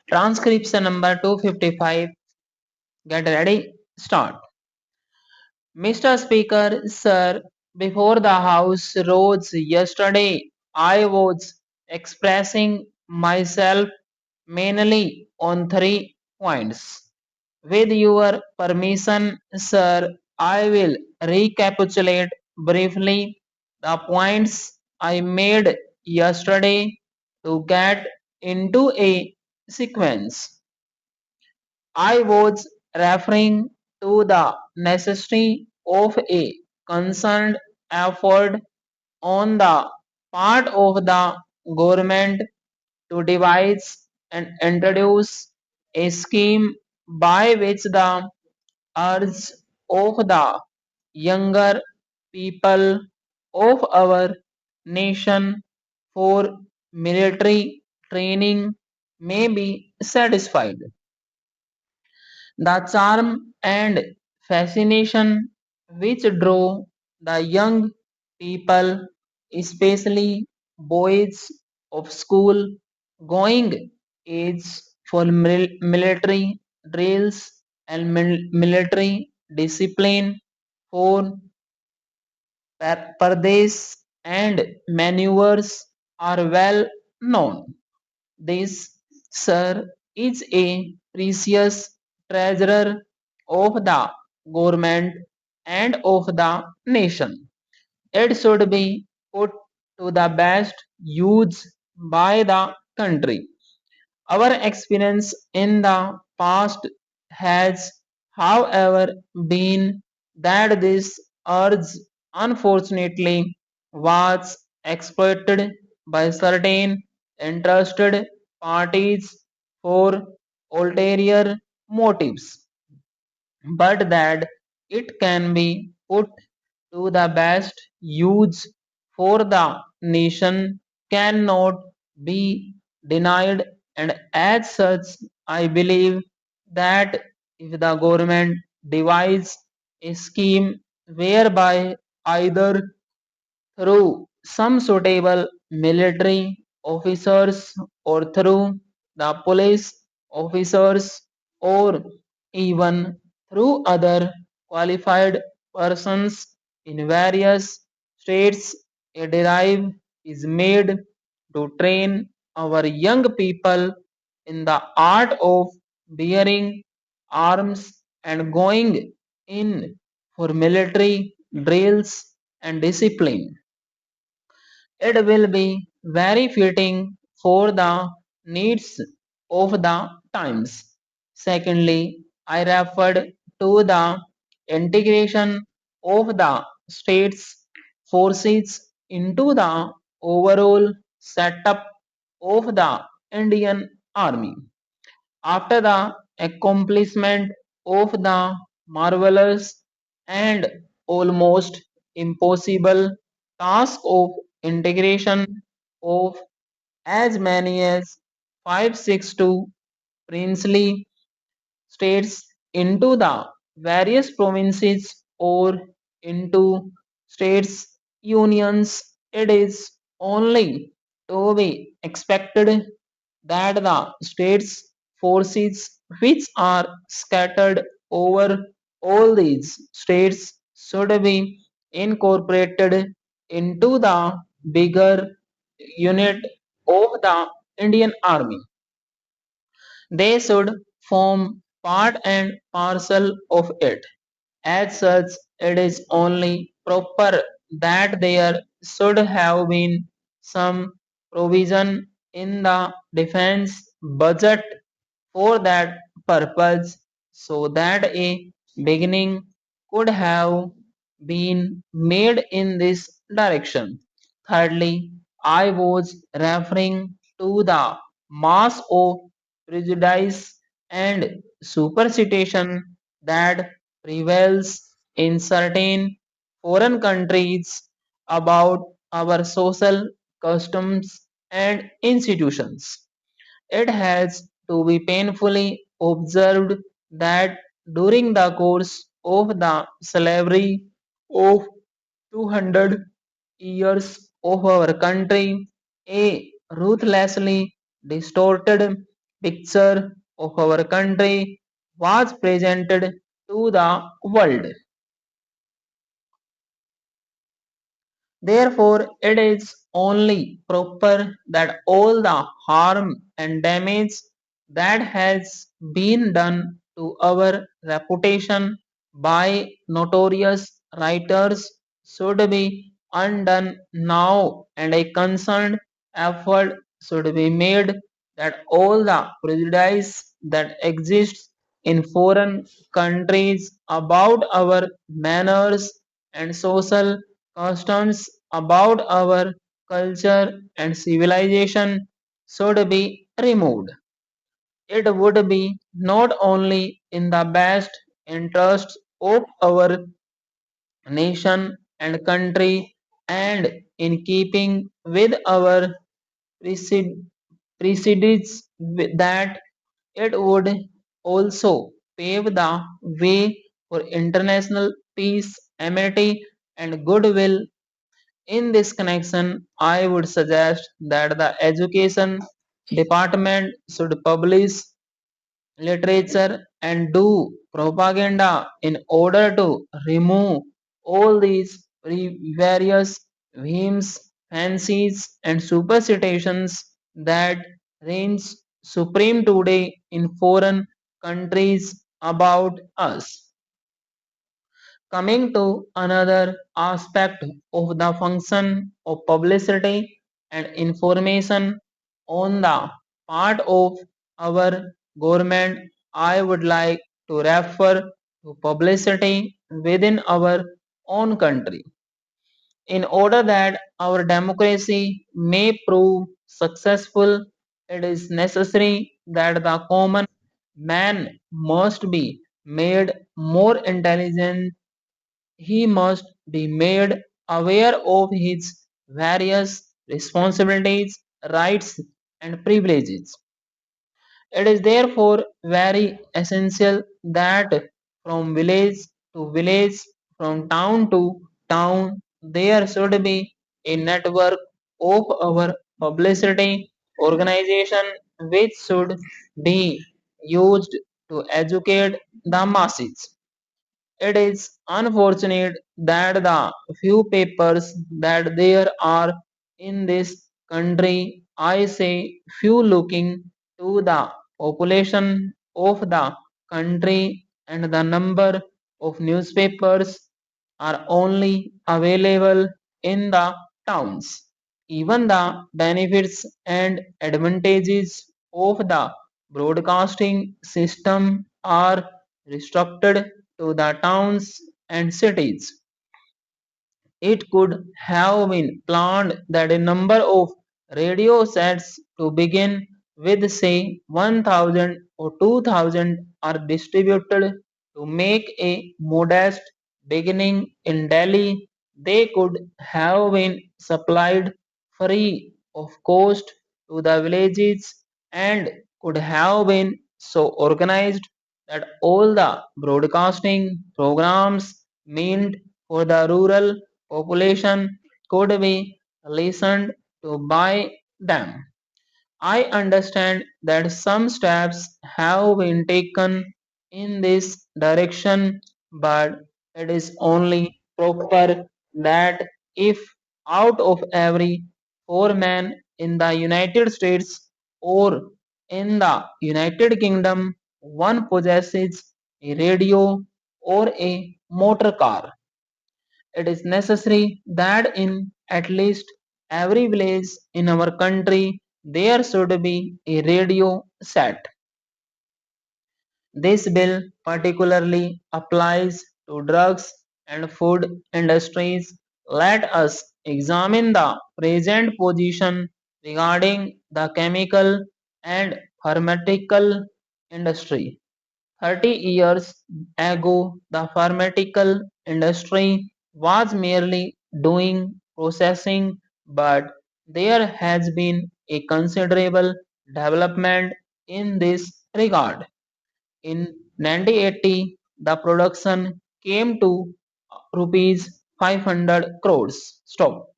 Transcription number 255. Get ready. Start. Mr. Speaker, sir, before the House rose yesterday, I was expressing myself mainly on 3 points. With your permission, sir, I will recapitulate briefly the points I made yesterday to get into a sequence. I was referring to the necessity of a concerned effort on the part of the government to devise and introduce a scheme by which the urge of the younger people of our nation for military training may be satisfied. The charm and fascination which draw the young people, especially boys of school going age for military drills and military discipline for parades and maneuvers are well known. This, sir, is a precious treasure of the government and of the nation. It should be put to the best use by the country. Our experience in the past has, however, been that this urge unfortunately was exploited by certain interested parties for ulterior motives, but that it can be put to the best use for the nation cannot be denied, and as such I believe that if the government devise a scheme whereby either through some suitable military officers or through the police officers or even through other qualified persons in various states, a drive is made to train our young people in the art of bearing arms and going in for military drills and discipline. It will be very fitting for the needs of the times. Secondly, I referred to the integration of the state's forces into the overall setup of the Indian Army. After the accomplishment of the marvelous and almost impossible task of integration of as many as 562 princely states into the various provinces or into states unions, it is only to be expected that the states forces which are scattered over all these states should be incorporated into the bigger unit of the Indian Army. They should form part and parcel of it. As such, it is only proper that there should have been some provision in the defense budget for that purpose so that a beginning could have been made in this direction. Thirdly, I was referring to the mass of prejudice and superstition that prevails in certain foreign countries about our social customs and institutions. It has to be painfully observed that during the course of the slavery of 200 years of our country, a ruthlessly distorted picture of our country was presented to the world. Therefore, it is only proper that all the harm and damage that has been done to our reputation by notorious writers should be undone now, and a concerned effort should be made that all the prejudice that exists in foreign countries about our manners and social customs, about our culture and civilization should be removed. It would be not only in the best interest of our nation and country and in keeping with our preced- precedents that it would also pave the way for international peace, amity, and goodwill. In this connection, I would suggest that the education department should publish literature and do propaganda in order to remove all these various whims, fancies, and superstitions that reign supreme today in foreign countries about us. Coming to another aspect of the function of publicity and information on the part of our government, I would like to refer to publicity within our own country. In order that our democracy may prove successful, it is necessary that the common man must be made more intelligent. He must be made aware of his various responsibilities, rights, and privileges. It is therefore very essential that from village to village, from town to town, there should be a network of our publicity organization which should be used to educate the masses. It is unfortunate that the few papers that there are in this country, I say few, looking to the population of the country and the number of newspapers are only available in the towns. Even the benefits and advantages of the broadcasting system are restricted to the towns and cities. It could have been planned that a number of radio sets to begin with, say 1000 or 2000, are distributed to make a modest beginning in Delhi. They could have been supplied free of cost to the villages and could have been so organized that all the broadcasting programs meant for the rural population could be listened to by them. I understand that some steps have been taken in this direction, but it is only proper that if out of every four men in the United States or in the United Kingdom, one possesses a radio or a motor car, it is necessary that in at least every village in our country there should be a radio set. This bill particularly applies to drugs and food industries. Let us examine the present position regarding the chemical and pharmaceutical industry. 30 years ago, the pharmaceutical industry was merely doing processing, but there has been a considerable development in this regard. In 1980, the production came to rupees 500 crores. Stop.